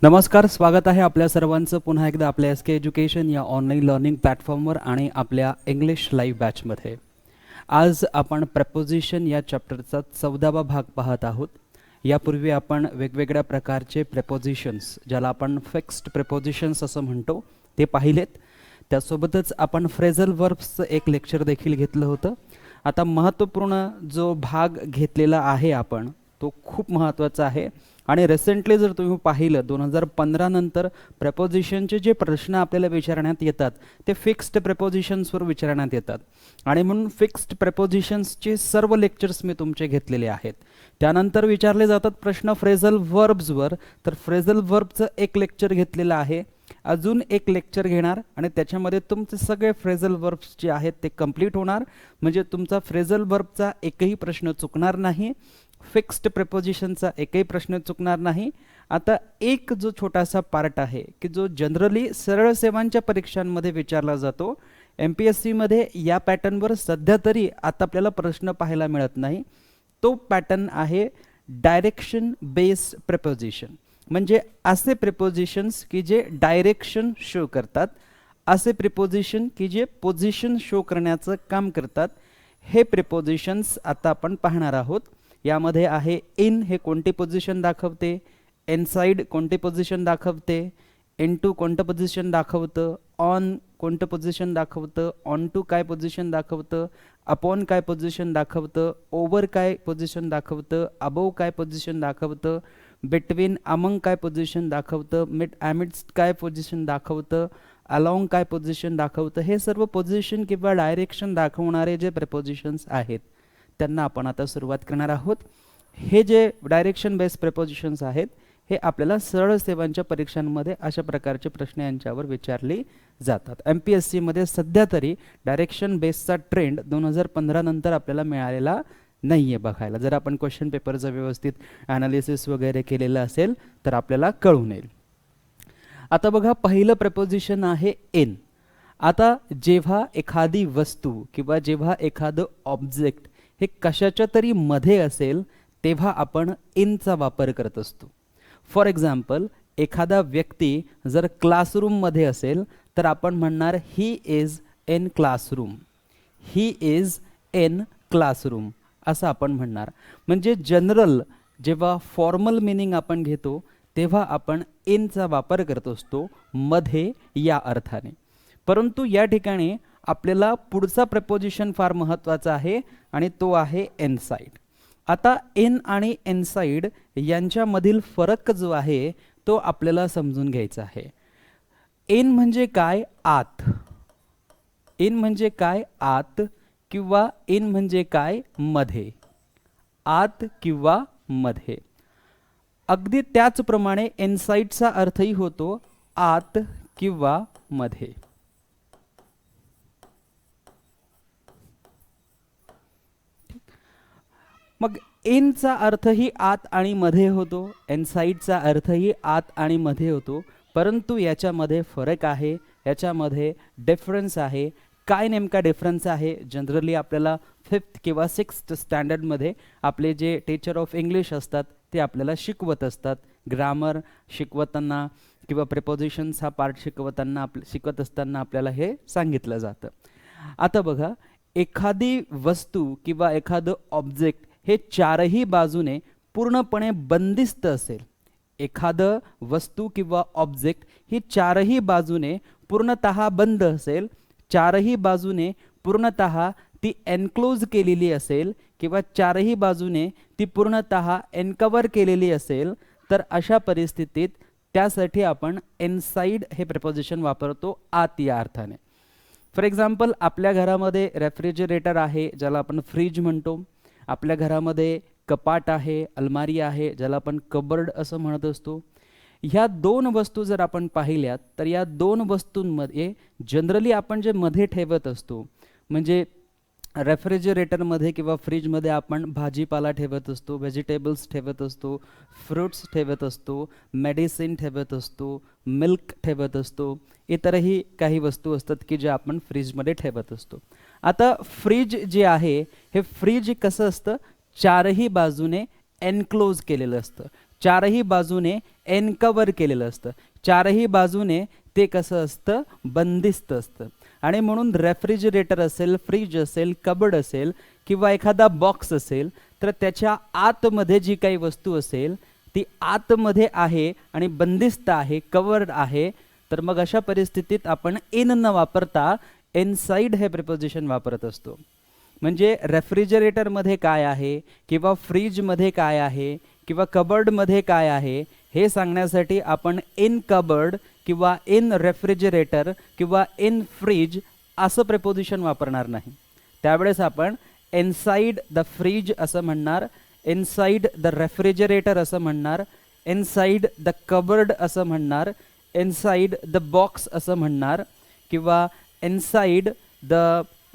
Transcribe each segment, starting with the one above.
नमस्कार, स्वागत आहे आपल्या सर्वांचं पुन्हा एकदा आपल्या SK एज्युकेशन या ऑनलाईन लर्निंग प्लॅटफॉर्मवर आणि आपल्या इंग्लिश लाईव्ह बॅचमध्ये. आज आपण प्रपोजिशन या चॅप्टरचा 14वा भाग पाहत आहोत. यापूर्वी आपण वेगवेगळ्या प्रकारचे प्रपोजिशन्स, ज्याला आपण फिक्स्ड प्रपोजिशन्स असं म्हणतो, ते पाहिलेत. त्यासोबतच आपण फ्रेझल वर्ब्सचं एक लेक्चर देखील घेतलं होतं. आता महत्त्वपूर्ण जो भाग घेतलेला आहे आपण, तो खूप महत्त्वाचा आहे. आणि रिसेंटली जर तुम्ही पाहिलं 2015 नंतर प्रपोजिशनचे जे प्रश्न आपल्याला विचारण्यात येतात ते फिक्स्ड प्रपोजिशन्सवर विचारण्यात येतात. आणि म्हणून फिक्स्ड प्रपोजिशन्सचे सर्व लेक्चर्स मी तुमचे घेतलेले आहेत. त्यानंतर विचारले जातात प्रश्न फ्रेझल वर्ब्सवर, तर फ्रेझल वर्बचं एक लेक्चर घेतलेलं आहे. अजून एक लेक्चर घेणार आणि त्याच्यामध्ये तुमचे सगळे फ्रेझल वर्ब्स जे आहेत ते कंप्लीट होणार. म्हणजे तुमचा फ्रेझल वर्बचा एकही प्रश्न चुकणार नाही, फिक्स्ड प्रपोजिशनचा एकही प्रश्न चुकणार नाही. आता एक जो छोटासा पार्ट आहे की जो जनरली सरळ सेवांच्या परीक्षांमध्ये विचारला जातो, MPSC मध्ये या पॅटर्नवर सध्या तरी आता आपल्याला प्रश्न पाहायला मिळत नाही. तो पॅटर्न आहे डायरेक्शन बेस्ड प्रपोजिशन. म्हणजे असे प्रिपोजिशन्स की जे डायरेक्शन शो करतात, असे प्रिपोजिशन की जे पोझिशन शो करण्याचं काम करतात, हे प्रिपोजिशन्स आता आपण पाहणार आहोत. यामध्ये आहे इन, हे कोणती पोझिशन दाखवते, इनसाइड कोणती पोझिशन दाखवते, इनटू कोणतं पोझिशन दाखवतं, ऑन कोणतं पोझिशन दाखवतं, ऑन टू काय पोझिशन दाखवतं, अपॉन काय पोझिशन दाखवतं, ओव्हर काय पोझिशन दाखवतं, अबोव काय पोझिशन दाखवतं, बिटवीन अमंग काय पोझिशन दाखवतं, मिड ॲमिडस्ट काय पोझिशन दाखवतं, अलॉंग काय पोझिशन दाखवतं. हे सर्व पोझिशन किंवा डायरेक्शन दाखवणारे जे प्रपोजिशन्स आहेत त्यांना आपण आता सुरुवात करणार आहोत. हे जे डायरेक्शन बेस्ड प्रपोजिशन्स आहेत हे आपल्याला सरळ सेवांच्या परीक्षांमध्ये अशा प्रकारचे प्रश्न यांच्यावर विचारले जातात. MPSC मध्ये सध्या तरी डायरेक्शन बेस्डचा ट्रेंड 2015 नंतर आपल्याला मिळालेला नाही आहे बघायला. जर आपण क्वेश्चन पेपरचं व्यवस्थित ॲनालिसिस वगैरे केलेलं असेल तर आपल्याला कळून येईल. आता बघा, पहिलं प्रपोजिशन आहे इन. आता जेव्हा एखादी वस्तू किंवा जेव्हा एखादं ऑब्जेक्ट हे कशाच्या तरी मध्ये असेल तेव्हा आपण इनचा वापर करत असतो. फॉर एक्झाम्पल, एखादा व्यक्ती जर क्लासरूममध्ये असेल तर आपण म्हणणार he is in classroom, he is in classroom असं आपण म्हणणार. म्हणजे जनरल जेव्हा फॉर्मल मिनिंग आपण घेतो तेव्हा आपण इनचा वापर करत असतो, मध्ये या अर्थाने. परंतु या ठिकाणी आपल्याला पुढचा प्रपोजिशन फार महत्त्वाचा आहे आणि तो आहे इनसाइड. आता इन आणि इनसाइड यांच्यामधील फरक जो आहे तो आपल्याला समजून घ्यायचा आहे. इन म्हणजे काय? आत. इन म्हणजे काय? आत. किंवा इन म्हणजे काय? मध्ये. आत किंवा मध्ये. अगदी त्याचप्रमाणे इनसाइडचा अर्थही होतो आत किंवा मध्ये. मग इनचा अर्थही आत आणि मध्ये होतो, इनसाइडचा अर्थही आत आणि मध्ये होतो. परंतु याच्यामध्ये फरक आहे, याच्यामध्ये डिफरन्स आहे. काय नेमका डिफरन्स आहे? जनरली आपल्याला 5th किंवा 6th स्टँडर्डमध्ये आपले जे टीचर ऑफ इंग्लिश असतात ते आपल्याला शिकवत असतात. ग्रामर शिकवताना किंवा प्रिपोजिशन्स हा पार्ट शिकवत असताना आपल्याला हे सांगितलं जातं. आता बघा, एखादी वस्तू किंवा एखादं ऑब्जेक्ट हे चारही बाजूने पूर्णपणे बंदिस्त असेल, एखादं वस्तू किंवा ऑब्जेक्ट ही चारही बाजूने पूर्णतः बंद असेल, चारही बाजूने पूर्णतः ती एनक्लोज केलेली असेल किंवा चारही बाजूने ती पूर्णतः एनकवर केलेली असेल, तर अशा परिस्थितीत त्यासाठी आपण इनसाइड हे प्रपोजिशन वापरतो, आत या अर्थाने. फॉर एक्झाम्पल, आपल्या घरामध्ये रेफ्रिजरेटर आहे ज्याला आपण फ्रीज म्हणतो. आपल्या घरामध्ये कपाट आहे, अलमारी आहे ज्याला आपण कबर्ड असं म्हणत असतो. ह्या दोन वस्तू जर आपण पाहिल्यात तर या दोन वस्तूंमध्ये जनरली आपण जे मध्ये ठेवत असतो, म्हणजे रेफ्रिजरेटरमध्ये किंवा फ्रीजमध्ये आपण भाजीपाला ठेवत असतो, व्हेजिटेबल्स ठेवत असतो, फ्रूट्स ठेवत असतो, मेडिसिन ठेवत असतो, मिल्क ठेवत असतो, इतरही काही वस्तू असतात की ज्या आपण फ्रीजमध्ये ठेवत असतो. आता फ्रीज जे आहे हे फ्रीज कसं असतं? चारही बाजूने एनक्लोज केलेलं असतं. चारही बाजूने एनकवर केलेलं असतं, चारही बाजूने ते कसं असतं, बंदिस्त असतं. आणि म्हणून रेफ्रिजरेटर असेल, फ्रीज असेल, कबड असेल किंवा एखादा बॉक्स असेल, तर त्याच्या आतमध्ये जी काही वस्तू असेल ती आतमध्ये आहे आणि बंदिस्त आहे, कवर्ड आहे. तर मग अशा परिस्थितीत आपण इन न वापरता इनसाइड हे प्रिपोजिशन वापरत असतो. म्हणजे रेफ्रिजरेटरमध्ये काय आहे किंवा फ्रीजमध्ये काय आहे किंवा कबर्डमध्ये काय आहे हे सांगण्यासाठी आपण इन कबर्ड किंवा इन रेफ्रिजरेटर किंवा इन फ्रीज असं प्रिपोजिशन वापरणार नाही. त्यावेळेस आपण इनसाइड द फ्रीज असं म्हणणार, इनसाइड द रेफ्रिजरेटर असं म्हणणार, इनसाइड द कबर्ड असं म्हणणार, इनसाइड द बॉक्स असं म्हणणार किंवा इनसाइड द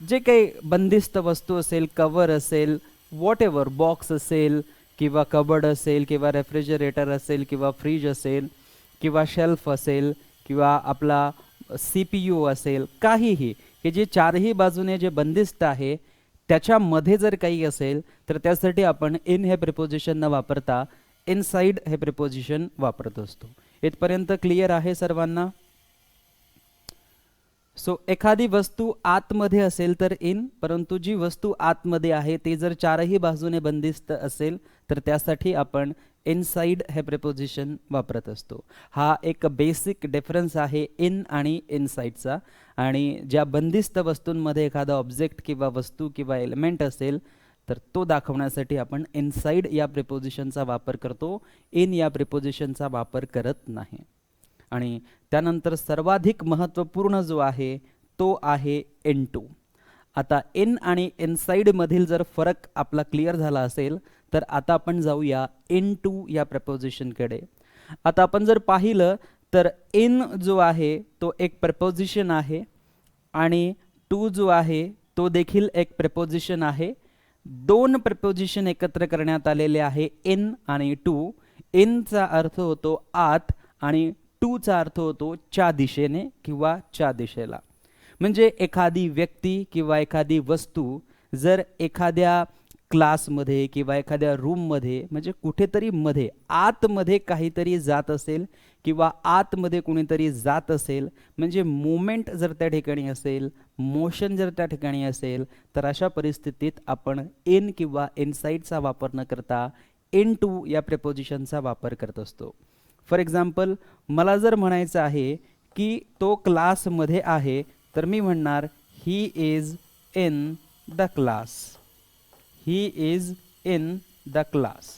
जे काही बंदिस्त वस्तू असेल, कवर असेल, वॉट एव्हर, बॉक्स असेल किंवा कबर्ड असेल किंवा रेफ्रिजरेटर असेल किंवा फ्रीज असेल किंवा शेल्फ असेल किंवा आपला CPU असेल, काहीही की जे चारही बाजूने जे बंदिस्त आहे त्याच्यामध्ये जर काही असेल तर त्यासाठी आपण इन हे प्रिपोजिशन न वापरता इनसाइड हे प्रिपोजिशन वापरत असतो. इथपर्यंत क्लिअर आहे सर्वांना? सो एखादी वस्तू आतमध्ये असेल तर इन, परंतु जी वस्तू आतमध्ये आहे ती जर चारही बाजूने बंदिस्त असेल तर त्यासाठी आपण इनसाइड हे प्रिपोजिशन वापरत असतो. हा एक बेसिक डिफरन्स आहे इन आणि इनसाइडचा. आणि ज्या बंदिस्त वस्तूंमध्ये एखादा ऑब्जेक्ट किंवा वस्तू किंवा एलिमेंट असेल तर तो दाखवण्यासाठी आपण इनसाइड या प्रिपोजिशनचा वापर करतो, इन या प्रिपोजिशनचा वापर करत नाही. आणि त्यानंतर सर्वाधिक महत्त्वपूर्ण जो आहे तो आहे इनटू. आता इन आणि इनसाइड मधील जर फरक आपला क्लिअर झाला असेल तर आता आपण जाऊया इनटू या प्रपोजिशनकडे. आता आपण जर पाहिलं तर इन जो आहे तो एक प्रपोजिशन आहे आणि टू जो आहे तो देखील एक प्रपोजिशन आहे. दोन प्रपोजिशन एकत्र करण्यात आलेले आहे, इन आणि टू. इनचा अर्थ होतो आत आणि टूचा अर्थ होतो च्या दिशेने किंवा च्या दिशेला. म्हणजे एखादी व्यक्ती किंवा एखादी वस्तू जर एखाद्या क्लासमध्ये किंवा एखाद्या रूममध्ये म्हणजे कुठेतरी मध्ये आतमध्ये काहीतरी जात असेल किंवा आतमध्ये कुणीतरी जात असेल, म्हणजे मुवमेंट जर त्या ठिकाणी असेल, मोशन जर त्या ठिकाणी असेल, तर अशा परिस्थितीत आपण इन किंवा इनसाइडचा वापर न करता इनटू या प्रिपोजिशनचा वापर करत असतो. फॉर एक्झाम्पल, मला जर म्हणायचं आहे की तो क्लासमध्ये आहे तर मी म्हणणार he is in the class. He is in the class.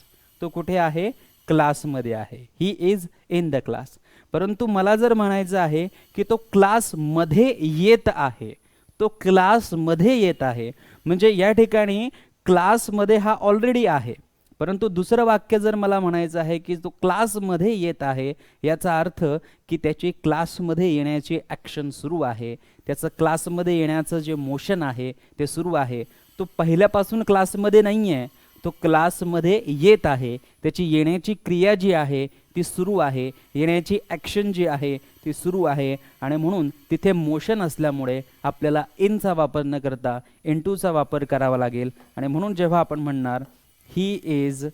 तो कुठे आहे? क्लासमध्ये आहे. He is in the class. परंतु मला जर म्हणायचं आहे की तो क्लासमध्ये येत आहे, तो क्लासमध्ये येत आहे, म्हणजे या ठिकाणी क्लासमध्ये हा ऑलरेडी आहे. परंतु दुसरं वाक्य जर मला म्हणायचं आहे की तो क्लासमध्ये येत आहे, याचा अर्थ की त्याची क्लासमध्ये येण्याची ॲक्शन सुरू आहे, त्याचं क्लासमध्ये येण्याचं जे मोशन आहे ते सुरू आहे. तो पहिल्यापासून क्लासमध्ये नाही आहे, तो क्लासमध्ये येत आहे, त्याची येण्याची क्रिया जी आहे ती सुरू आहे, येण्याची ॲक्शन जी आहे ती सुरू आहे. आणि म्हणून तिथे मोशन असल्यामुळे आपल्याला इनचा वापर न करता इनटूचा वापर करावा लागेल. आणि म्हणून जेव्हा आपण म्हणणार ही इज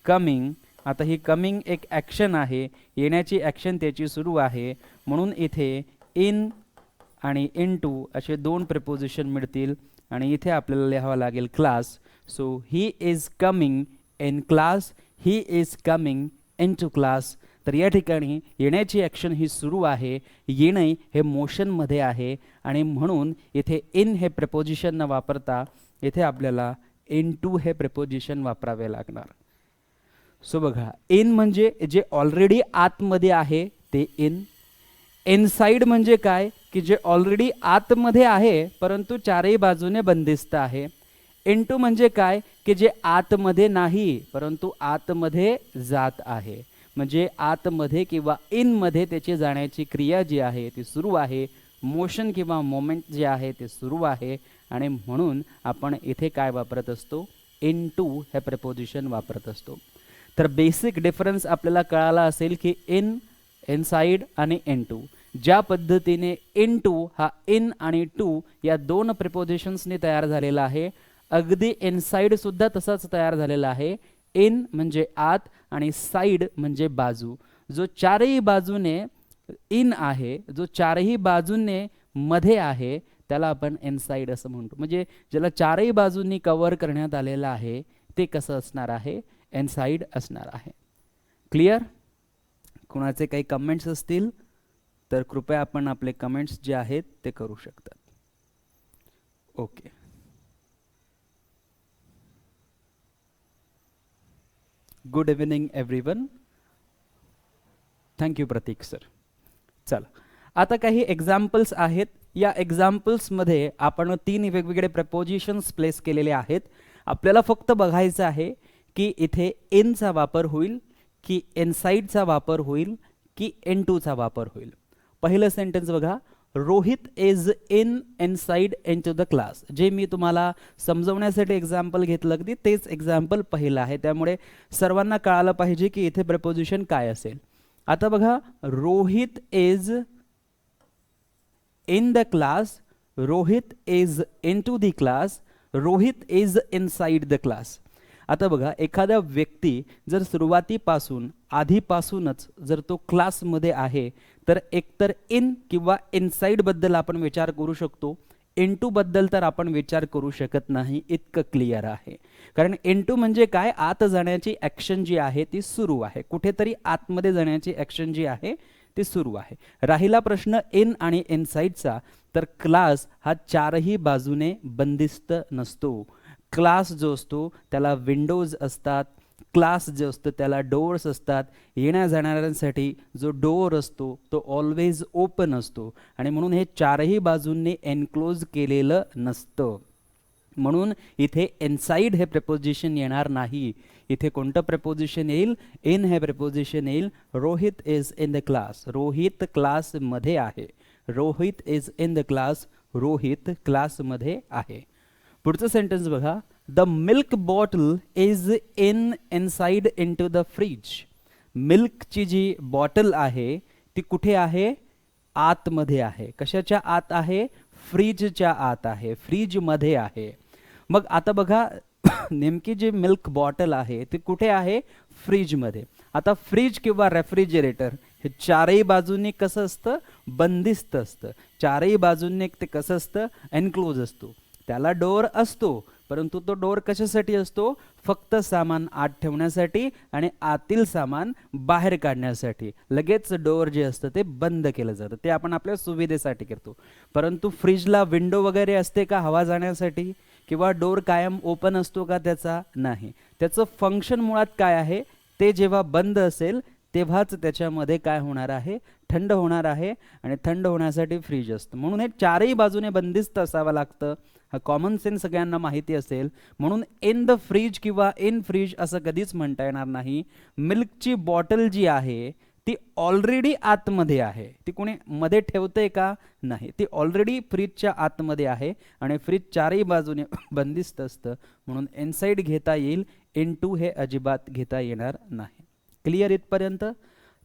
कमिंग, आता ही कमिंग एक ॲक्शन आहे, येण्याची ॲक्शन त्याची सुरू आहे, म्हणून इथे इन आणि इनटू असे दोन प्रिपोजिशन मिळतील आणि इथे आपल्याला लिहावं लागेल class. So he is coming in class, he is coming into class. तर या ठिकाणी येण्याची ॲक्शन ही सुरू आहे, येणे हे मोशनमध्ये आहे आणि म्हणून इथे इन हे प्रिपोजिशन न वापरता इथे आपल्याला इनटू हे प्रिपोजिशन वापरावे लागणार. सो बघा, इन म्हणजे जे ऑलरेडी आतमध्ये आहे ते इन. इनसाइड म्हणजे काय की जे ऑलरेडी आतमध्ये आहे परंतु चारही बाजूने बंदिस्त आहे. इनटू म्हणजे काय की जे आतमध्ये नाही परंतु आतमध्ये जात आहे, म्हणजे आतमध्ये किंवा इनमध्ये त्याची जाण्याची क्रिया जी आहे ती सुरू आहे, मोशन किंवा मोमेंट जे आहे ते सुरू आहे. आणि म्हणून आपण इथे काय वापरत असतो? इनटू हे प्रिपोजिशन वापरत असतो. तर बेसिक डिफरन्स आपल्याला कळाला असेल की इन, इनसाइड आणि इनटू. ज्या पद्धतीने इनटू हा इन आणि टू या दोन प्रिपोजिशन्सनी तयार झालेला आहे, अगदी इनसाइड सुद्धा तसाच तयार झालेला आहे. इन म्हणजे आत आणि साइड म्हणजे बाजू. जो चारही बाजूने इन आहे, जो चारही बाजूने मध्ये आहे, त्याला आपण इनसाइड असं म्हणतो. म्हणजे ज्याला चारही बाजूंनी कव्हर करण्यात आलेलं आहे ते कसं असणार आहे, इनसाइड असणार आहे. क्लिअर? कुणाचे काही कमेंट्स असतील तर कृपया आपण आपले कमेंट्स जे आहेत ते करू शकतात. Okay. Good evening everyone. Thank you Pratik sir. चला, आता काही एक्झाम्पल्स आहेत. या एक्झाम्पल्समध्ये आपण 3 वेगवेगळे प्रपोजिशन्स प्लेस केलेले आहेत. आपल्याला फक्त बघायचं आहे की इथे इनचा वापर होईल की इनसाइडचा वापर होईल की इनटूचा वापर होईल. पहिलं सेंटेन्स बघा, Rohit is in inside into the class. जे मी तुम्हाला समजवण्यासाठी एक्झाम्पल घेतलं अगदी तेच एक्झाम्पल पहिलं आहे, त्यामुळे सर्वांना कळालं पाहिजे की इथे प्रपोजिशन काय असेल. आता बघा, Rohit is in the class, Rohit is into the class, Rohit is inside the class. आता बघा, एखादा व्यक्ती जर सुरुवातीपासून आधीपासूनच जर तो क्लासमध्ये आहे तर एकतर इन किंवा इनसाइड बद्दल आपण विचार करू शकतो. इनटू बद्दल तर आपण विचार करू शकत नाही, इतकं क्लिअर आहे. कारण इनटू म्हणजे काय, आत जाण्याची ॲक्शन जी आहे ती सुरू आहे, कुठेतरी आतमध्ये जाण्याची ॲक्शन जी आहे ती सुरू आहे. राहिला प्रश्न इन आणि इनसाइडचा, तर क्लास हा चारही बाजूने बंदिस्त नसतो. क्लास जो असतो त्याला विंडोज असतात, क्लास जो असतो त्याला डोअर्स असतात. येण्या जाणाऱ्यांसाठी जो डोअर असतो तो ऑलवेज ओपन असतो आणि म्हणून हे चारही बाजूंनी एनक्लोज केलेलं नसतं. म्हणून इथे इनसाइड हे प्रपोजिशन येणार नाही. इथे कोणतं प्रपोजिशन येईल, इन हे प्रपोजिशन येईल. Rohit is in the class, Rohit क्लासमध्ये आहे. Rohit is in the class, Rohit क्लासमध्ये आहे. पुढचं सेंटेन्स बघा, the milk bottle is in inside into the fridge. मिल्कची जी बॉटल आहे ती कुठे आहे, आतमध्ये आहे. कशाच्या आत आहे, फ्रीजच्या आत आहे, फ्रीजमध्ये आहे. मग आता बघा, नेमकी जी मिल्क बॉटल आहे ती कुठे आहे, फ्रीजमध्ये. आता फ्रीज किंवा रेफ्रिजरेटर हे चारही बाजूंनी कसं असतं, बंदिस्त असतं. चारही बाजूंनी ते कसं असतं, एनक्लोज असतो. त्याला डोअर असतो, परंतु तो डोअर कशासाठी असतो, फक्त सामान आत ठेवण्यासाठी आणि आतील सामान बाहेर काढण्यासाठी. लगेच डोअर जे असतं ते बंद केलं जातं, ते आपण आपल्या सुविधेसाठी करतो. परंतु फ्रीजला विंडो वगैरे असते का हवा जाण्यासाठी, किंवा डोअर कायम ओपन असतो का त्याचा, नाही. त्याचं फंक्शन मुळात काय आहे, ते जेव्हा बंद असेल तेव्हाच त्याच्यामध्ये काय होणार आहे, थंड होणार आहे आणि थंड होण्यासाठी फ्रीज असतं. म्हणून हे चारही बाजूने बंदिस्त असावं लागतं. हा कॉमन सेन्स सगळ्यांना माहिती असेल. म्हणून इन द फ्रीज किंवा इन फ्रीज असं कधीच म्हणता येणार नाही. मिल्कची बॉटल जी आहे ती ऑलरेडी आतमध्ये आहे, ती कोणी मध्ये ठेवतंय का, नाही. ती ऑलरेडी फ्रीजच्या आतमध्ये आहे आणि फ्रीज चारही बाजूने बंदिस्त असतं, म्हणून इनसाइड घेता येईल, इनटू हे अजिबात घेता येणार नाही. क्लिअर इथपर्यंत?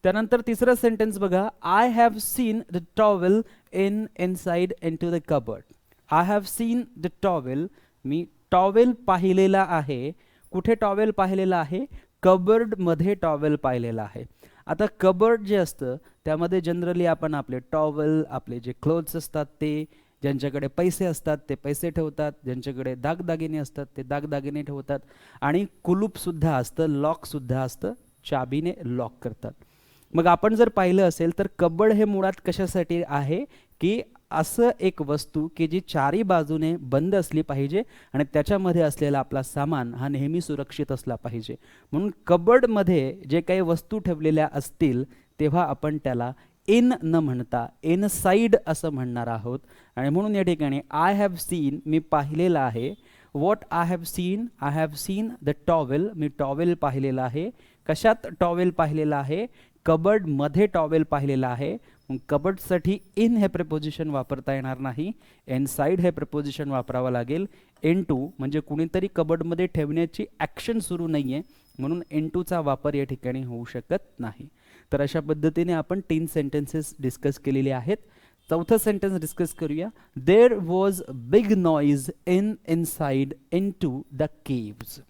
त्यानंतर तिसरं सेंटेन्स बघा, I have seen the towel in inside into the cupboard. I have seen the towel, me towel पाहिलेला आहे. कुठे टॉवेल पाहिलेला आहे, कबर्डमध्ये टॉवेल पाहिलेला आहे. आता कबर्ड जे असतं त्यामध्ये जनरली आपण आपले टॉवेल, आपले जे क्लोथ्स असतात ते, ज्यांच्याकडे पैसे असतात ते पैसे ठेवतात, ज्यांच्याकडे दागदागिने असतात ते दागदागिने ठेवतात, आणि कुलूपसुद्धा असतं, लॉकसुद्धा असतं, चाबीने लॉक करतात. मग आपण जर पाहिलं असेल तर कबर्ड हे मुळात कशासाठी आहे, की असं एक वस्तू की जी चारही बाजूने बंद असली पाहिजे आणि त्याच्यामध्ये असलेला आपला सामान हा नेहमी सुरक्षित असला पाहिजे. म्हणून कबर्डमध्ये जे काही वस्तू ठेवलेल्या असतील तेव्हा आपण त्याला इन न म्हणता इनसाइड असं म्हणणार आहोत. आणि म्हणून या ठिकाणी आय हॅव सीन, मी पाहिलेला आहे. What I have seen, I have seen the towel, me towel पाहिलेला आहे. कशात टॉवेल पाहिलेला आहे, कबर्डमध्ये टॉवेल पाहिलेला आहे. कबर्डसाठी इन हे प्रपोजिशन वापरता येणार नाही, इनसाइड हे प्रपोजिशन वापरावं लागेल. इनटू म्हणजे कुणीतरी कबर्डमध्ये ठेवण्याची ॲक्शन सुरू नाही आहे, म्हणून इनटूचा वापर या ठिकाणी होऊ शकत नाही. तर अशा पद्धतीने आपण 3 सेंटेन्सेस डिस्कस केलेले आहेत. चौथं सेंटेन्स डिस्कस करूया. There was big noise in inside into the caves.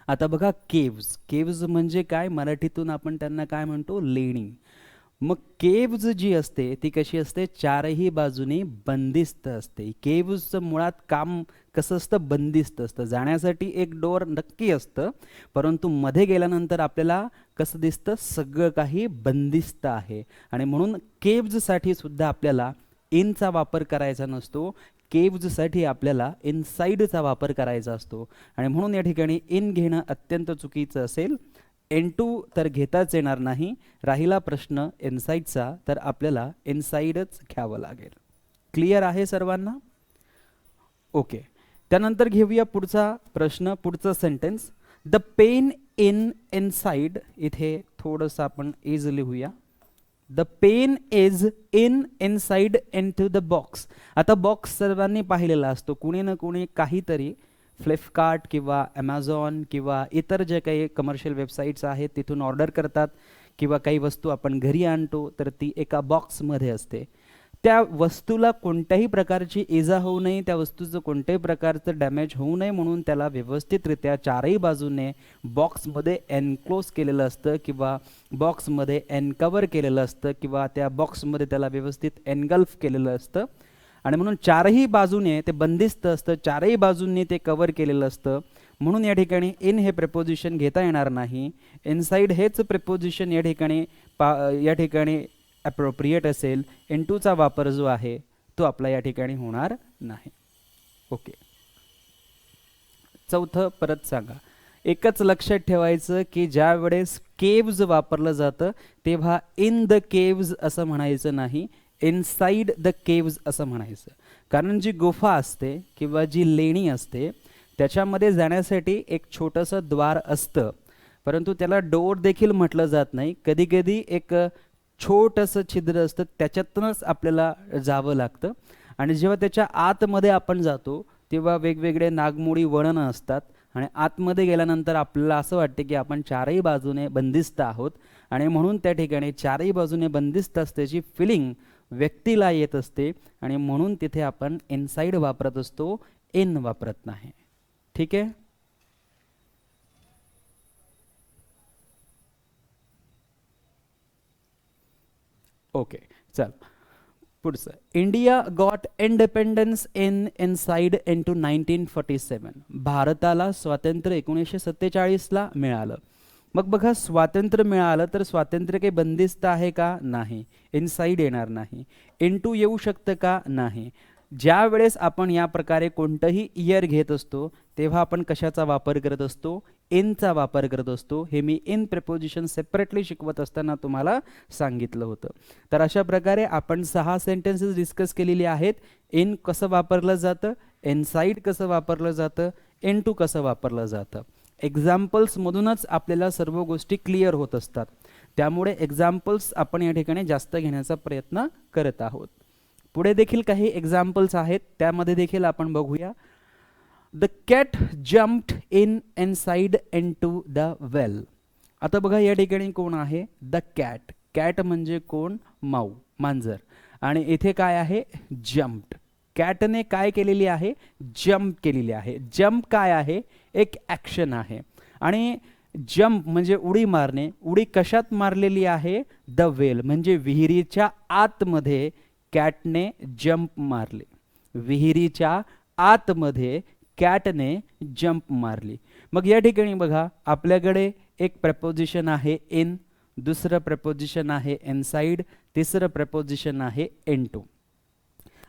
आता बघा केव्ज, केव्ज म्हणजे काय, मराठीतून आपण त्यांना काय म्हणतो, लेणी. मग केव्ज जी असते ती कशी असते, चारही बाजूने बंदिस्त असते. केव्जचं मुळात काम कसं असतं, बंदिस्त असतं. जाण्यासाठी एक डोअर नक्की असतं, परंतु मध्ये गेल्यानंतर आपल्याला कसं दिसतं, सगळं काही बंदिस्त आहे. आणि म्हणून केव्जसाठी सुद्धा आपल्याला इनचा वापर करायचा नसतो, केव्जसाठी आपल्याला इनसाइडचा वापर करायचा असतो. आणि म्हणून या ठिकाणी इन घेणं अत्यंत चुकीचं असेल. N2 तर घेताच येणार नाही. राहिला प्रश्न इनसाइडचा, तर आपल्याला इनसाइडच घ्यावं लागेल. क्लिअर आहे सर्वांना? ओके. त्यानंतर घेऊया पुढचा प्रश्न, पुढचा sentence. The pen in inside, इथे थोडंसं आपण इज लिहूया. The pen is in inside into the box. आता बॉक्स सर्वांनी पाहिलेला असतो, कुणी ना कुणी काहीतरी फ्लिपकार्ट किंवा ॲमेझॉन किंवा इतर जे काही कमर्शियल वेबसाईट्स आहेत तिथून ऑर्डर करतात, किंवा काही वस्तू आपण घरी आणतो तर ती एका बॉक्समध्ये असते. त्या वस्तूला कोणत्याही प्रकारची इजा होऊ नये, त्या वस्तूचं कोणत्याही प्रकारचं डॅमेज होऊ नये म्हणून त्याला व्यवस्थितरित्या चारही बाजूने बॉक्समध्ये एनक्लोज केलेलं असतं, किंवा बॉक्समध्ये एनकवर केलेलं असतं, किंवा त्या बॉक्समध्ये त्याला व्यवस्थित एनगल्फ केलेलं असतं. आणि म्हणून चारही बाजूने ते बंदिस्त असतं, चारही बाजूंनी ते कव्हर केलेलं असतं. म्हणून या ठिकाणी इन हे प्रिपोजिशन घेता येणार नाही. इनसाइड हेच प्रिपोजिशन या ठिकाणी अप्रोप्रिएट असेल. इनटूचा वापर जो आहे तो आपला या ठिकाणी होणार नाही. ओके. चौथं परत सांगा. एकच लक्षात ठेवायचं की ज्या वेळेस केव्ज वापरलं जातं तेव्हा इन द केव्ज असं म्हणायचं नाही, इनसाइड द केव्ज असं म्हणायचं. कारण जी गुफा असते किंवा जी लेणी असते त्याच्यामध्ये जाण्यासाठी एक छोटंसं द्वार असतं, परंतु त्याला डोर देखील म्हटलं जात नाही. कधी कधी एक छोटंसं छिद्र असतं, त्याच्यातूनच आपल्याला जावं लागतं. आणि जेव्हा त्याच्या आतमध्ये आपण जातो तेव्हा वेगवेगळे नागमोडी वळणं असतात, आणि आतमध्ये गेल्यानंतर आपल्याला असं वाटते की आपण चारही बाजूने बंदिस्त आहोत. आणि म्हणून त्या ठिकाणी चारही बाजूने बंदिस्त असल्याची फिलिंग व्यक्तीला येत असते, आणि म्हणून तिथे आपण इनसाइड वापरत असतो, इन वापरत नाही. ठीक आहे. ओके, चल पुढचं. India got independence inside into 1947. भारताला स्वातंत्र्य 1947ला मिळालं. मग बघा, स्वातंत्र्य मिळालं तर स्वातंत्र्य काही बंदिस्त आहे का? नाही. इनसाइड येणार नाही. इनटू येऊ शकतं का? नाही. ज्या वेळेस आपण या प्रकारे कोणतंही इयर घेत असतो तेव्हा आपण कशाचा वापर करत असतो? इनचा वापर करत असतो. हे मी इन प्रिपोजिशन सेपरेटली शिकवत असताना तुम्हाला सांगितलं होतं. तर अशा प्रकारे आपण 6 सेंटेन्सेस डिस्कस केलेली आहेत. इन कसं वापरलं जातं, इनसाइड कसं वापरलं जातं, इनटू कसं वापरलं जातं. एक्झाम्पल्समधूनच आपल्याला सर्व गोष्टी क्लिअर होत असतात. त्यामुळे एक्झाम्पल्स आपण या ठिकाणी जास्त घेण्याचा प्रयत्न करत आहोत. पुढे देखील काही एक्झाम्पल्स आहेत, त्यामध्ये देखील आपण बघूया. The cat jumped inside into the well. आता बघा या ठिकाणी कोण आहे? The cat. कॅट म्हणजे कोण? माऊ, मांजर. आणि इथे काय आहे? जम्प्ड. कॅटने काय केलेली आहे? जम्प केलेली आहे. जम्प काय आहे? एक ॲक्शन आहे. आणि जम्प म्हणजे उडी मारणे. उडी कशात मारलेली आहे? द वेल म्हणजे विहिरीच्या आतमध्ये कॅटने जम्प मारले. विहिरीच्या आतमध्ये कॅटने जम्प मारली. मग या ठिकाणी बघा आपल्याकडे एक प्रपोजिशन आहे इन, दुसरं प्रपोजिशन आहे इनसाइड, तिसरं प्रपोजिशन आहे इनटू.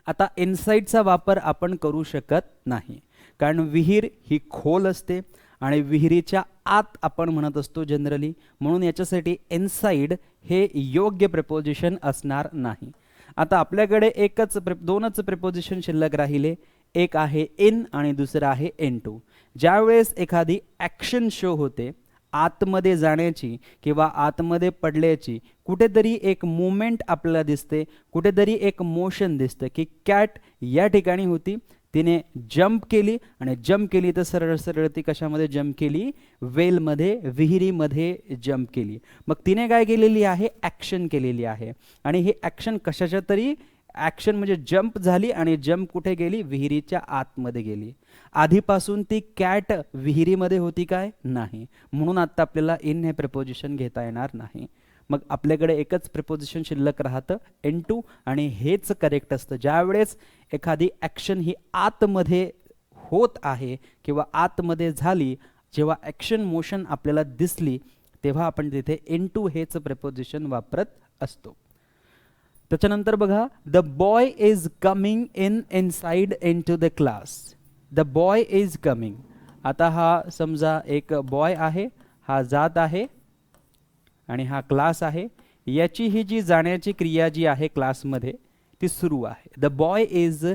आता इनसाइडचा वापर आपण करू शकत नाही, कारण विहीर ही खोल असते आणि विहिरीच्या आत आपण म्हणत असतो जनरली, म्हणून याच्यासाठी इनसाइड हे योग्य प्रपोजिशन असणार नाही. आता आपल्याकडे दोनच प्रपोजिशन शिल्लक राहिले. एक आहे इन आणि दुसरं आहे इनटू. ज्यावेळेस एखादी ॲक्शन शो होते आतमध्ये जाण्याची किंवा आतमध्ये पडल्याची, कुठेतरी एक मूवमेंट आपल्याला दिसते, कुठेतरी एक मोशन दिसतं की कॅट या ठिकाणी होती, तिने जंप केली आणि जंप केली तर सरळ सरळ ती कशामध्ये जंप केली? वेलमध्ये, विहिरीमध्ये जंप केली. मग तिने काय केलेली आहे? ॲक्शन केलेली आहे. आणि ही ॲक्शन कशाच्या तरी ॲक्शन म्हणजे जंप झाली आणि जंप कुठे गेली? विहिरीच्या आतमध्ये गेली. आधीपासून ती कॅट विहिरीमध्ये होती काय? नाही. म्हणून आता आपल्याला इन हे प्रिपोजिशन घेता येणार नाही. मग आपल्याकडे एकच प्रिपोजिशन शिल्लक राहतं इनटू, आणि हेच करेक्ट असतं. ज्यावेळेस एखादी ॲक्शन ही आतमध्ये होत आहे किंवा आतमध्ये झाली, जेव्हा ॲक्शन मोशन आपल्याला दिसली, तेव्हा आपण तिथे इनटू हेच प्रिपोजिशन वापरत असतो. त्याच्यानंतर बघा, the boy is coming inside into the class. The boy is coming. आता हा समजा एक बॉय आहे, हा जात आहे आणि हा क्लास आहे. याची ही जी जाण्याची क्रिया जी आहे क्लासमध्ये ती सुरू आहे. The boy is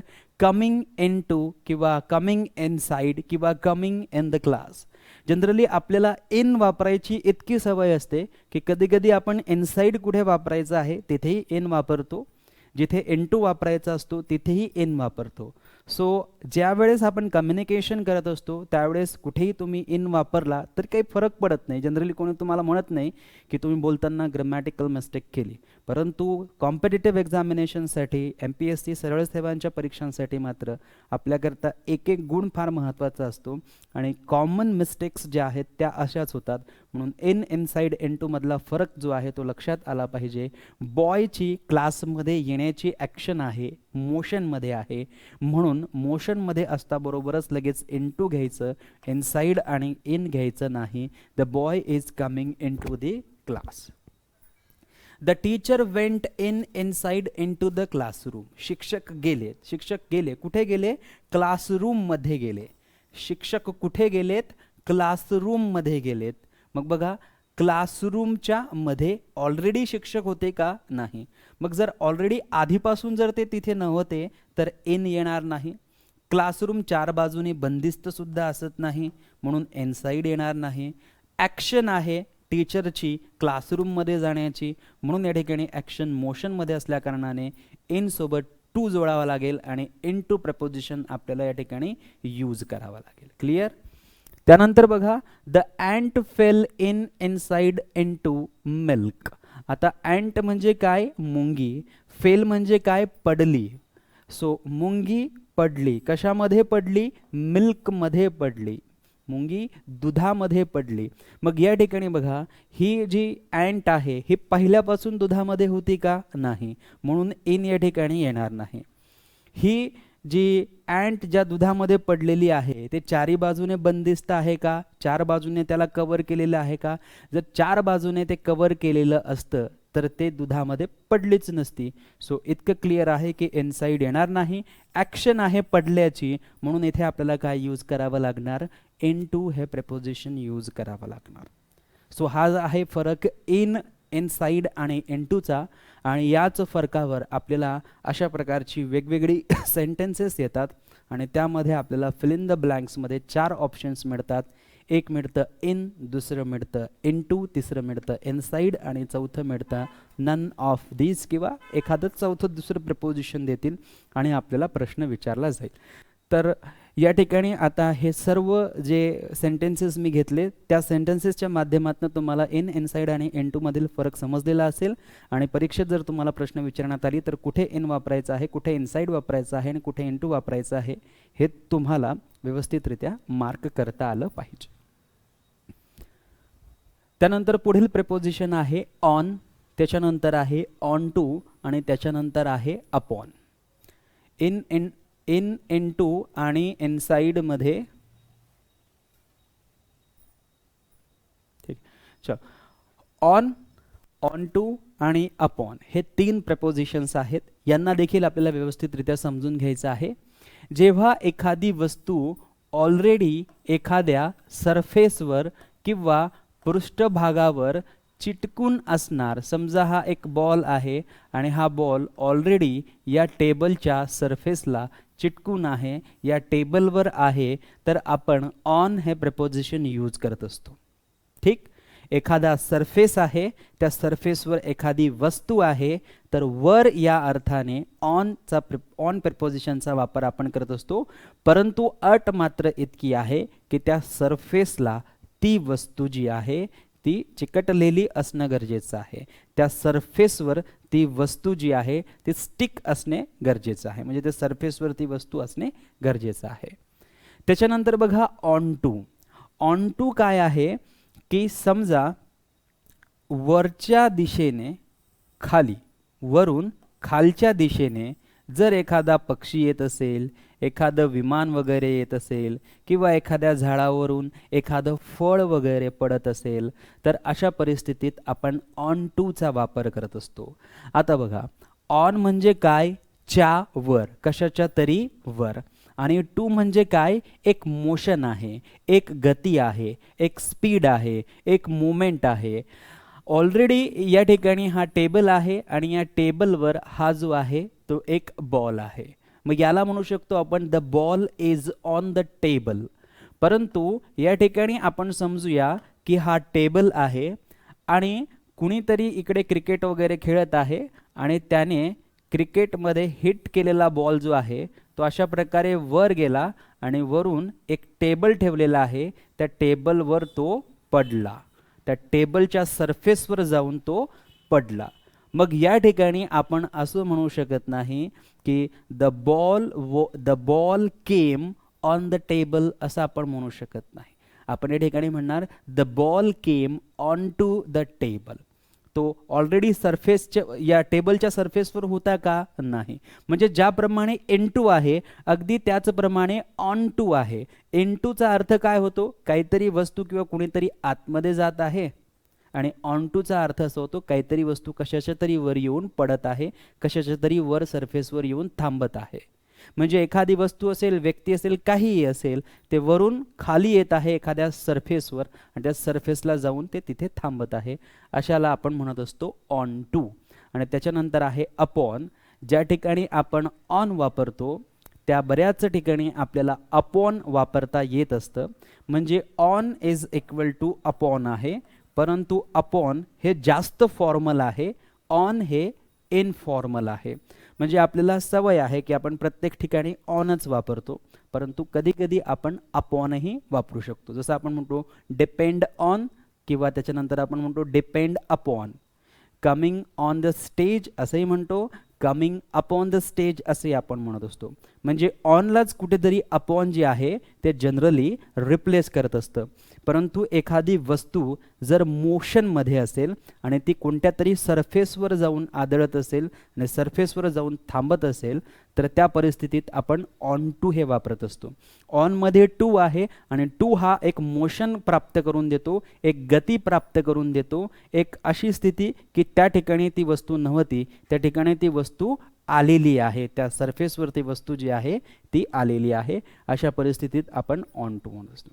coming into किंवा कमिंग इनसाइड किंवा coming in the class. Generally आपल्याला इन वापरायची इतकी सवय असते की कधी कधी आपण इनसाइड कुठे वापरायचं आहे तिथेही इन वापरतो, जिथे इनटू वापरायचा असतो तिथेही इन वापरतो. सो ज्यावेळेस आपण कम्युनिकेशन करत असतो त्यावेळेस कुठेही तुम्ही इन वापरला तर काही फरक पडत नाही. जनरली कोणी तुम्हाला म्हणत नाही की तुम्ही बोलताना ग्रामॅटिकल मिस्टेक केली. परंतु कॉम्पिटिटिव्ह एक्झामिनेशनसाठी, MPSC सरळ सेवांच्या परीक्षांसाठी मात्र आपल्याकरता एक एक गुण फार महत्त्वाचा असतो आणि कॉमन मिस्टेक्स ज्या आहेत त्या अशाच होतात. म्हणून इनसाइड इनटू मधला फरक जो आहे तो लक्षात आला पाहिजे. बॉयची क्लासमध्ये येण्याची ॲक्शन आहे, मोशनमध्ये आहे, म्हणून मोशनमध्ये असताबरोबरच लगेच इनटू घ्यायचं, इनसाइड आणि इन घ्यायचं नाही. The boy is coming into the class. The teacher went inside into the classroom. शिक्षक गेलेत. शिक्षक गेले कुठे गेले? क्लासरूममध्ये गेले. शिक्षक कुठे गेलेत? क्लासरूममध्ये गेलेत. मग बघा, क्लासरूमच्या मध्ये ऑलरेडी शिक्षक होते का? नाही. मग जर ऑलरेडी आधीपासून जर ते तिथे नव्हते तर इन येणार नाही. क्लासरूम चार बाजूने बंदिस्त सुद्धा असत नाही, म्हणून इनसाइड येणार नाही. ॲक्शन आहे टीचरची क्लासरूममध्ये जाण्याची, म्हणून या ठिकाणी ॲक्शन मोशनमध्ये असल्या कारणाने इन सोबत टू जोडावा लागेल आणि इन टू प्रपोजिशन आपल्याला या ठिकाणी यूज करावा लागेल. क्लिअर? त्यानंतर बघा, the ant fell inside into milk. आता अँट म्हणजे काय? मुंगी. फेल म्हणजे काय? पडली. सो मुंगी पडली. कशामध्ये पडली? मिल्कमध्ये पडली. मुंगी दुधामध्ये पडली. मग या ठिकाणी बघा, ही जी अँट आहे ही पहिल्यापासून दुधामध्ये होती का? नाही, म्हणून इन या ठिकाणी येणार नाही. ही जी अँट ज्या दुधामध्ये पडलेली आहे ते चारी बाजूने बंदिस्त आहे का? चार बाजूने त्याला कव्हर केलेलं आहे का? जर चार बाजूने ते कव्हर केलेलं असतं तर ते दुधामध्ये पडलीच नसती. सो इतकं क्लिअर आहे की इनसाइड येणार नाही. ॲक्शन आहे पडल्याची, म्हणून इथे आपल्याला काय यूज करावं लागणार? इनटू हे प्रेपोजिशन यूज करावं लागणार. सो हा आहे फरक इनसाइड आणि इनटूचा. आणि याच फरकावर आपल्याला अशा प्रकारची वेगवेगळी सेंटेन्सेस येतात आणि त्यामध्ये आपल्याला फिल इन द ब्लँक्समध्ये 4 ऑप्शन्स मिळतात. एक मिळतं इन, दुसरं मिळतं इनटू, तिसरं मिळतं इनसाइड आणि चौथं मिळतं नन ऑफ दीज, किंवा एखादं चौथं दुसरं प्रपोजिशन देतील आणि आपल्याला प्रश्न विचारला जाईल. तर या ठिकाणी आता हे सर्व जे सेंटेन्सेस मी घेतले त्या सेंटेन्सेसच्या माध्यमातून तुम्हाला इनसाइड आणि इनटू मधील फरक समजलेला असेल. आणि परीक्षेत जर तुम्हाला प्रश्न विचारण्यात आली तर कुठे इन वापरायचं आहे, कुठे इनसाइड वापरायचं आहे आणि कुठे इनटू वापरायचं आहे हे तुम्हाला व्यवस्थितरित्या मार्क करता आलं पाहिजे. त्यानंतर पुढील प्रेपोजिशन आहे ऑन, त्याच्यानंतर आहे ऑन टू आणि त्याच्यानंतर आहे अपॉन. इनटू आणि इनसाइड मध्ये ठीक. ऑन, ऑन टू आणि अपॉन हे 3 प्रपोजिशन्स आहेत. यांना देखील आपल्याला व्यवस्थितरित्या समजून घ्यायचं आहे. जेव्हा एखादी वस्तू ऑलरेडी एखाद्या सरफेसवर किंवा पृष्ठभागावर चिटकून असणार, समजा हा एक बॉल आहे आणि हा बॉल ऑलरेडी या टेबलच्या सरफेसला चिटकून आहे, या टेबलवर आहे, तर आपण ऑन हे प्रेपोजिशन यूज करत असतो. ठीक. एखादा सरफेस आहे, त्या सरफेसवर एखादी वस्तू आहे, तर वर या अर्थाने ऑन प्रेपोजिशनचा वापर आपण करत असतो. परंतु अट मात्र इतकी आहे की त्या सरफेसला ती वस्तू जी आहे ती चिकटलेली असणं गरजेचं आहे. त्या सरफेसवर ती वस्तू जी आहे ती स्टिक असणे गरजेचं आहे, म्हणजे ते सरफेसवर ती वस्तू असणे गरजेचं आहे. त्याच्यानंतर बघा ऑन टू. ऑन टू काय आहे की समजा वरच्या दिशेने खाली, वरून खालच्या दिशेने जर एखादा पक्षी येत असेल, एखादं विमान वगैरे येत असेल किंवा एखाद्या झाडावरून एखादं फळ वगैरे पडत असेल, तर अशा परिस्थितीत आपण ऑन टूचा वापर करत असतो. आता बघा, ऑन म्हणजे काय, च्या वर, कशाच्या तरी वर, आणि टू म्हणजे काय, एक मोशन आहे, एक गती आहे, एक स्पीड आहे, एक मुवमेंट आहे. ऑलरेडी या ठिकाणी हा टेबल आहे आणि या टेबलवर हा जो आहे तो एक बॉल आहे. मग याला म्हणू शकतो आपण the ball is on the table. परंतु या ठिकाणी आपण समजूया की हा टेबल आहे आणि कुणीतरी इकडे क्रिकेट वगैरे खेळत आहे आणि त्याने क्रिकेटमध्ये हिट केलेला बॉल जो आहे तो अशा प्रकारे वर गेला आणि वरून एक टेबल ठेवलेला आहे, त्या टेबलवर तो पडला, त्या टेबलच्या सरफेसवर जाऊन तो पडला. मग या ठिकाणी आपण असं म्हणू शकत नाही की the ball came on the table, असं आपण म्हणू शकत नाही. आपण या ठिकाणी म्हणणार the ball came on to the table. तो ऑलरेडी सरफेसच्या या टेबलच्या सरफेसवर होता का, नाही. म्हणजे ज्याप्रमाणे एन टू आहे अगदी त्याचप्रमाणे ऑन टू आहे. एन टूचा अर्थ काय होतो, काहीतरी वस्तू किंवा कुणीतरी आतमध्ये जात आहे, आणि ऑन टूचा अर्थ असा होतो काहीतरी वस्तू कशाच्या तरी वर येऊन पडत आहे, कशाच्या तरी वर सरफेसवर येऊन थांबत आहे. म्हणजे एखादी वस्तू असेल, व्यक्ती असेल, काहीही असेल, ते वरून खाली येत आहे एखाद्या सरफेसवर आणि त्या सरफेसला जाऊन ते तिथे थांबत आहे. अशाला आपण म्हणत असतो ऑन टू. आणि त्याच्यानंतर आहे अपॉन. ज्या ठिकाणी आपण ऑन वापरतो त्या बऱ्याच ठिकाणी आपल्याला अपॉन वापरता येत असतं. म्हणजे on is equal two upon आहे, परंतु अपॉन हे जास्त फॉर्मल आहे, ऑन हे इनफॉर्मल आहे. म्हणजे आपल्याला सवय आहे की आपण प्रत्येक ठिकाणी ऑनच वापरतो, परंतु कधी कधी आपण अपॉनही वापरू शकतो. जसं आपण म्हणतो डिपेंड ऑन, किंवा त्याच्यानंतर आपण म्हणतो depend upon. Coming on the stage असंही म्हणतो, कमिंग अपॉन द स्टेज असे आपण म्हणत असतो. म्हणजे ऑनलाच कुठेतरी अपॉन जे आहे ते जनरली रिप्लेस करत असतं. परंतु एखादी वस्तू जर मोशनमध्ये असेल आणि ती कोणत्या तरी सरफेसवर जाऊन आदळत असेल आणि सरफेसवर जाऊन थांबत असेल, तर त्या परिस्थितीत आपण ऑन टू हे वापरत असतो. ऑनमध्ये टू आहे आणि टू हा एक मोशन प्राप्त करून देतो, एक गती प्राप्त करून देतो, एक अशी स्थिती की त्या ठिकाणी ती वस्तू नव्हती, त्या ठिकाणी ती वस्तू आलेली आहे, त्या सरफेसवरती वस्तू जी आहे ती आलेली आहे. अशा परिस्थितीत आपण ऑन टू म्हणत असतो.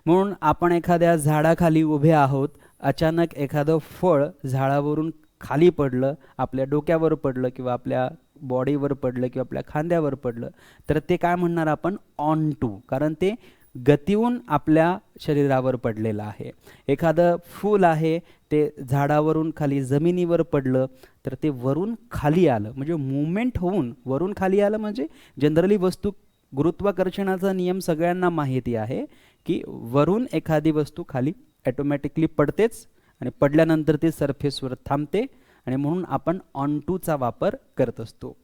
म्हणून आपण एखाद्या झाडाखाली उभे आहोत, अचानक एखादं फळ झाडावरून खाली पडलं, आपल्या डोक्यावर पडलं किंवा आपल्या बॉडीवर पडलं किंवा आपल्या खांद्यावर पडलं, तर ते काय म्हणणार आपण ऑन टू, कारण ते गतीहून आपल्या शरीरावर पडलेलं आहे. एखादं फूल आहे ते झाडावरून खाली जमिनीवर पडलं तर ते वरून खाली आलं, म्हणजे मूवमेंट होऊन वरून खाली आलं. म्हणजे जनरली वस्तू गुरुत्वाकर्षणाचा नियम सगळ्यांना माहिती आहे की वरून एखादी वस्तू खाली ॲटोमॅटिकली पडतेच आणि पडल्यानंतर ती सरफेसवर थांबते, आणि म्हणून आपण ऑन टूचा वापर करत असतो.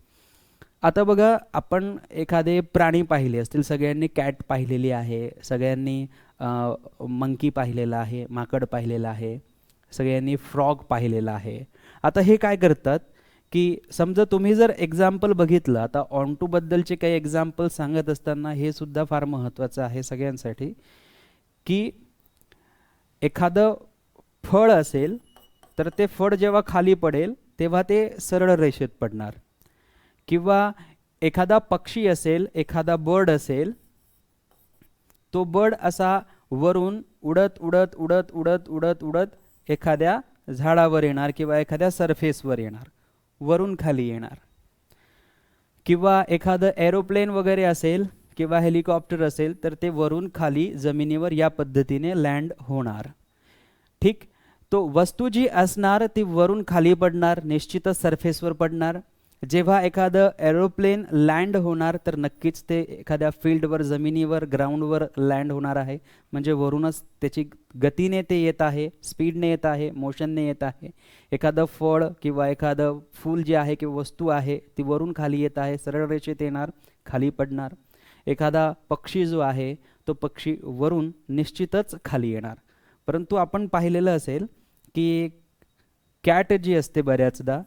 आता बघा, आपण एखादे प्राणी पाहिले असतील, सगळ्यांनी कॅट पाहिलेली आहे, सगळ्यांनी मंकी पाहिलेला आहे, माकड पाहिलेला आहे, सगळ्यांनी फ्रॉग पाहिलेला आहे. आता हे काय करतात की समजा तुम्ही जर एक्झाम्पल बघितलं, आता ऑन टू बद्दलचे काही एक्झाम्पल सांगत असताना हे सुद्धा फार महत्त्वाचं आहे सगळ्यांसाठी, की एखादं फळ असेल तर ते फळ जेव्हा खाली पडेल तेव्हा ते सरळ रेषेत पडणार, किंवा एखादा पक्षी असेल, एखादा बर्ड असेल, तो बर्ड असा वरून उडत उडत उडत उडत उडत उडत एखाद्या झाडावर येणार किंवा एखाद्या सरफेसवर येणार, वरून खाली येणार. किंवा एखादं एरोप्लेन वगैरे असेल किंवा हेलिकॉप्टर असेल तर ते वरून खाली जमिनीवर या पद्धतीने लँड होणार. ठीक, तो वस्तू जी असणार ती वरून खाली पडणार, निश्चितच सरफेसवर पडणार, जेव्हा एखादं एरोप्लेन लँड होणार तर नक्कीच ते एखाद्या फील्डवर, जमिनीवर, ग्राउंडवर लँड होणार आहे. म्हणजे वरूनच त्याची गतीने ते येत आहे, स्पीडने येत आहे, मोशनने येत आहे. एखादं फळ किंवा एखादं फूल जे आहे किंवा वस्तू आहे ती वरून खाली येत आहे, सरळ रेषेत येणार, खाली पडणार. एखादा पक्षी जो आहे तो पक्षी वरून निश्चितच खाली येणार. परंतु आपण पाहिलेलं असेल की कॅट जी असते बऱ्याचदा,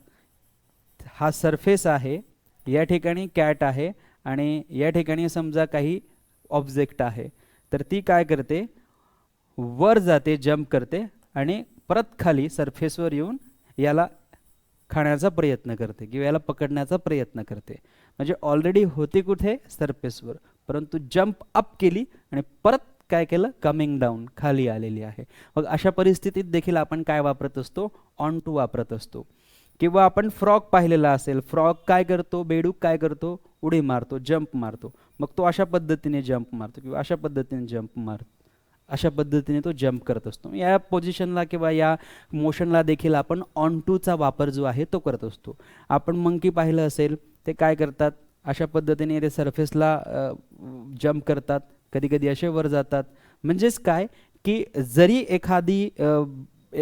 हा सरफेस आहे, या ठिकाणी कॅट आहे आणि या ठिकाणी समजा काही ऑब्जेक्ट आहे, तर ती काय करते, वर जाते, जंप करते आणि परत खाली सरफेसवर येऊन याला खाण्याचा प्रयत्न करते किंवा याला पकडण्याचा प्रयत्न करते. म्हणजे ऑलरेडी होती कुठे, सरफेसवर, परंतु जंप अप केली आणि परत काय केलं, कमिंग डाऊन, खाली आलेली आहे. मग अशा परिस्थितीत देखील आपण काय वापरत असतो, ऑन टू वापरत असतो. किंवा आपण फ्रॉग पाहिलेला असेल, फ्रॉग काय करतो, बेडूक काय करतो, उडी मारतो, जंप मारतो. मग तो अशा पद्धतीने जंप मारतो किंवा अशा पद्धतीने जंप मारतो, अशा पद्धतीने तो जंप करत असतो. या पोझिशनला किंवा या मोशनला देखील आपण ऑन टूचा वापर जो आहे तो करत असतो. आपण मंकी पाहिलं असेल, ते काय करतात, अशा पद्धतीने ते सरफेसला जंप करतात, कधी कधी असे वर जातात. म्हणजेच काय की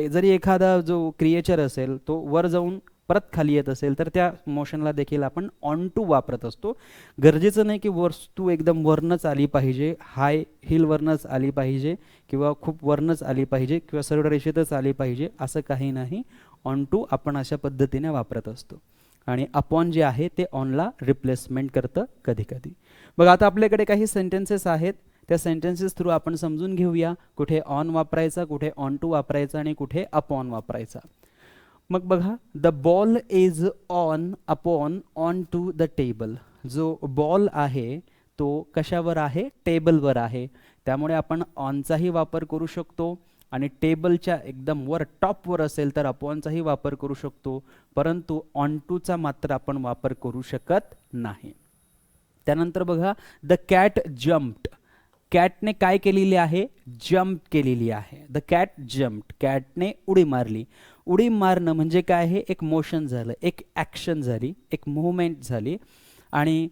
जरी एखादा जो क्रिएचर असेल तो वर जाऊन परत खाली येत असेल तर त्या मोशनला देखील आपण ऑन टू वापरत असतो. गरजेचं नाही की वस्तू एकदम वरनच आली पाहिजे, हाय हिलवरनच आली पाहिजे किंवा खूप वरनच आली पाहिजे किंवा सरळ रेषेतच आली पाहिजे, असं काही नाही. ऑन टू आपण अशा पद्धतीने वापरत असतो. आणि अपॉन जे आहे ते ऑनला रिप्लेसमेंट करतं कधी कधी. बघ आता आपल्याकडे काही सेंटेन्सेस आहेत, त्या सेंटेन्सेस थ्रू आपण समजून घेऊया कुठे ऑन वापरायचा, कुठे ऑन टू वापरायचा आणि कुठे अपॉन वापरायचा. मग बघा, the ball is on upon on to the table. जो बॉल आहे तो कशावर आहे, टेबलवर आहे. त्यामुळे आपण ऑनचाही वापर करू शकतो आणि टेबलच्या एकदम वर टॉपवर असेल तर अपॉनचाही वापर करू शकतो, परंतु ऑन टूचा मात्र आपण वापर करू शकत नाही. त्यानंतर बघा, द कॅट जम्प्ड. कॅटने काय केलेली आहे, जंप केलेली आहे. द कॅट जम्प्ड, कॅटने उडी मारली. उडी मारणं म्हणजे काय आहे, एक मोशन झालं, एक ॲक्शन झाली, एक मूव्हमेंट झाली. आणि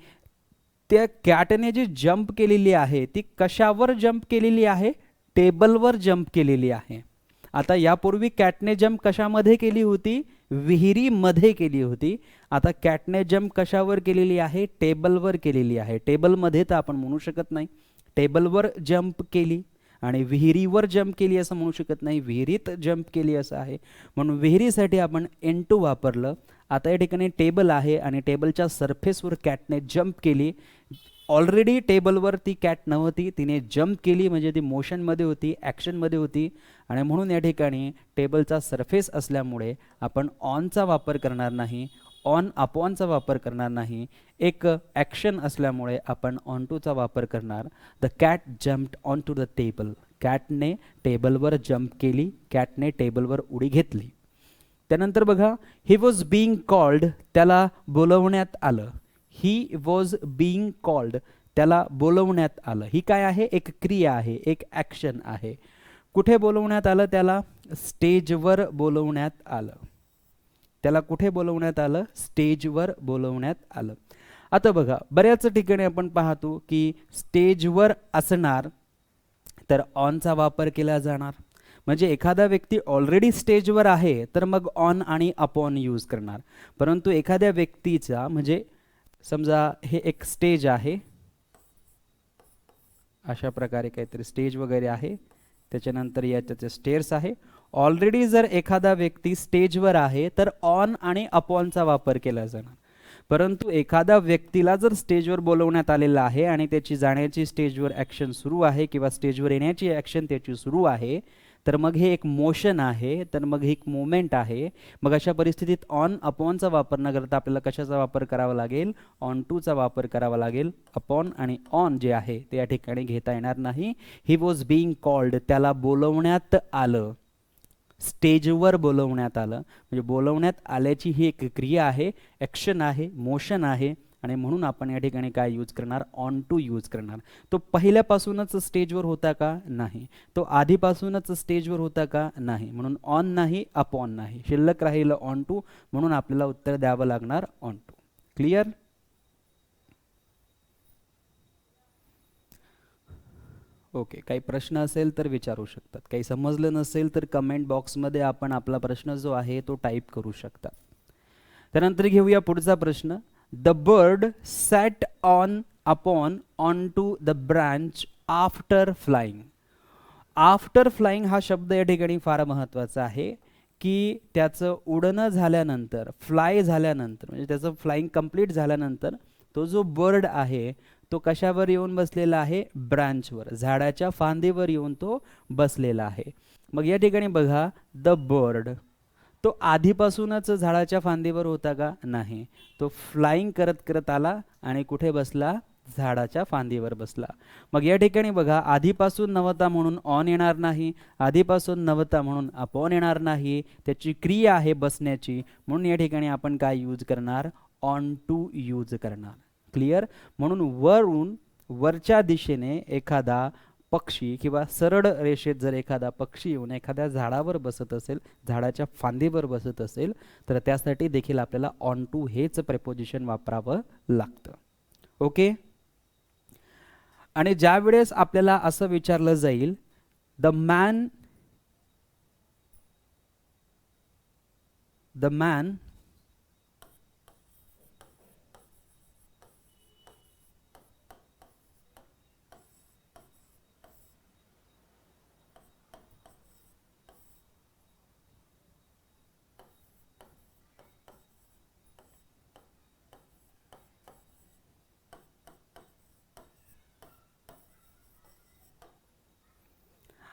त्या कॅटने जी जंप केलेली आहे ती कशावर जंप केलेली आहे, टेबलवर जंप केलेली आहे. आता यापूर्वी कॅटने जंप कशामध्ये केली होती, विहिरीमध्ये केली होती. आता कॅटने जंप कशावर केलेली आहे, टेबलवर केलेली आहे. टेबलमध्ये तर आपण म्हणू शकत नाही, टेबलवर जंप केली. आणि विहिरीवर जंप केली असं म्हणू शकत नाही, विहिरीत जंप केली असं आहे. म्हणून विहिरीसाठी आपण N2 वापरलं. आता या ठिकाणी टेबल आहे आणि टेबलच्या सरफेसवर कॅटने जंप केली. ऑलरेडी टेबलवर ती कॅट नव्हती, तिने जंप केली म्हणजे ती मोशनमध्ये होती, ॲक्शनमध्ये होती. आणि म्हणून या ठिकाणी टेबलचा सरफेस असल्यामुळे आपण ऑनचा वापर करणार नाही, ऑन अपॉनचा वापर करणार नाही. एक ॲक्शन असल्यामुळे आपण ऑन टूचा वापर करणार. The cat jumped on to the table. कॅटने टेबलवर जंप केली, कॅटने टेबलवर उडी घेतली. त्यानंतर बघा, ही वॉज बीइंग कॉल्ड. त्याला बोलवण्यात आलं. ही वॉज बीइंग कॉल्ड, त्याला बोलवण्यात आलं. ही काय आहे, एक क्रिया आहे, एक ॲक्शन आहे. कुठे बोलवण्यात आलं त्याला, स्टेजवर बोलवण्यात आलं. त्याला कुठे बोलवण्यात आलं, स्टेजवर बोलवण्यात आलं. आता बघा, बऱ्याच ठिकाणी आपण पाहतो की स्टेजवर असणार तर ऑनचा वापर केला जाणार. म्हणजे एखादा व्यक्ती ऑलरेडी स्टेजवर आहे तर मग ऑन आणि अपॉन यूज करणार. परंतु एखाद्या व्यक्तीचा, म्हणजे समजा हे एक स्टेज आहे, अशा प्रकारे काहीतरी स्टेज वगैरे आहे, त्याच्यानंतर याच्याचे स्टेअर्स आहे. ऑलरेडी जर एखादा व्यक्ती स्टेजवर आहे तर ऑन आणि अपॉनचा वापर केला जाणार. परंतु एखाद्या व्यक्तीला जर स्टेजवर बोलवण्यात आलेलं आहे आणि त्याची जाण्याची स्टेजवर ॲक्शन सुरू आहे किंवा स्टेजवर येण्याची ॲक्शन त्याची सुरू आहे, तर मग हे एक मोशन आहे, तर मग ही एक मुवमेंट आहे. मग अशा परिस्थितीत ऑन अपॉनचा वापर न करता आपल्याला कशाचा वापर करावा लागेल, ऑन टूचा वापर करावा लागेल. अपॉन आणि ऑन जे आहे ते या ठिकाणी घेता येणार नाही. ही वॉज बीइंग कॉल्ड, त्याला बोलवण्यात आलं, स्टेजवर बोलवण्यात आलं. म्हणजे बोलवण्यात आल्याची ही एक क्रिया आहे, ॲक्शन आहे, मोशन आहे. आणि म्हणून आपण या ठिकाणी काय यूज करणार, ऑन टू यूज करणार. तो पहिल्यापासूनच स्टेजवर होता का, नाही. तो आधीपासूनच स्टेजवर होता का, नाही. म्हणून ऑन नाही, अपॉन नाही, शिल्लक राहिलं ऑन टू. म्हणून आपल्याला उत्तर द्यावं लागणार ऑन टू. क्लिअर? ओके, काही प्रश्न असेल तर विचारू शकतात, काही समजलं नसेल तर कमेंट बॉक्समध्ये आपण आपला प्रश्न जो आहे तो टाईप करू शकता. त्यानंतर घेऊया पुढचा प्रश्न. The bird sat on to the branch after flying. After flying हा शब्द या ठिकाणी फार महत्त्वाचा आहे की त्याचं उडणं झाल्यानंतर, फ्लाय झाल्यानंतर, म्हणजे त्याचं फ्लाइंग कंप्लीट झाल्यानंतर तो जो बर्ड आहे तो कशावर येऊन बसलेला आहे? ब्रांचवर, झाडाच्या फांदीवर येऊन तो बसलेला आहे. मग या ठिकाणी बघा, द बर्ड, तो आधीपासूनच झाडाच्या फांदीवर होता का? नाही. तो फ्लाइंग करत करत आला आणि कुठे बसला? झाडाच्या फांदीवर बसला. मग या ठिकाणी बघा, आधीपासून नव्हता म्हणून ऑन येणार नाही, आधीपासून नव्हता म्हणून अपॉन येणार नाही, त्याची क्रिया आहे बसण्याची, म्हणून या ठिकाणी आपण काय यूज करणार? ऑन टू यूज करणार. क्लिअर? म्हणून वरून, वरच्या दिशेने एखादा पक्षी किंवा सरळ रेषेत जर एखादा पक्षी येऊन एखाद्या झाडावर बसत असेल, झाडाच्या फांदीवर बसत असेल, तर त्यासाठी देखील आपल्याला ऑन टू हेच प्रेपोजिशन वापरावं लागतं. ओके? आणि ज्या वेळेस आपल्याला असं विचारलं जाईल, द मॅन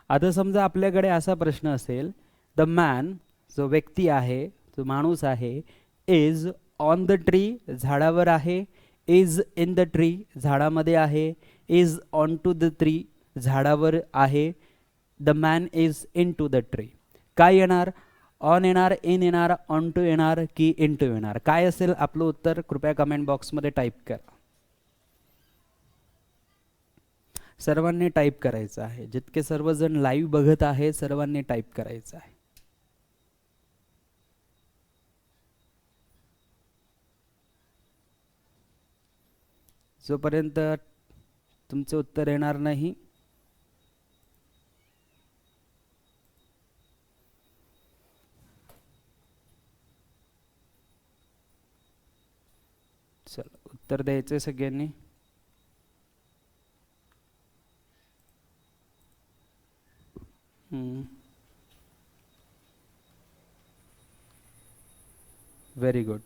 आता समजा आपल्याकडे असा प्रश्न असेल, द मॅन, जो व्यक्ती आहे, जो माणूस आहे, इज ऑन द ट्री, झाडावर आहे, इज इन द ट्री, झाडामध्ये आहे, is on to the tree, झाडावर आहे, the man is in to the tree. काय येणार? ऑन येणार, इन येणार, ऑन टू येणार की इन टू येणार? काय असेल आपलं उत्तर? कृपया कमेंट बॉक्समध्ये टाईप करा. सर्वांनी टाईप करायचं आहे. जितके सर्वजण लाईव्ह बघत आहे सर्वांनी टाईप करायचं आहे. जोपर्यंत तुमचे उत्तर येणार नाही चला, उत्तर द्यायचं सगळ्यांनी. Very good.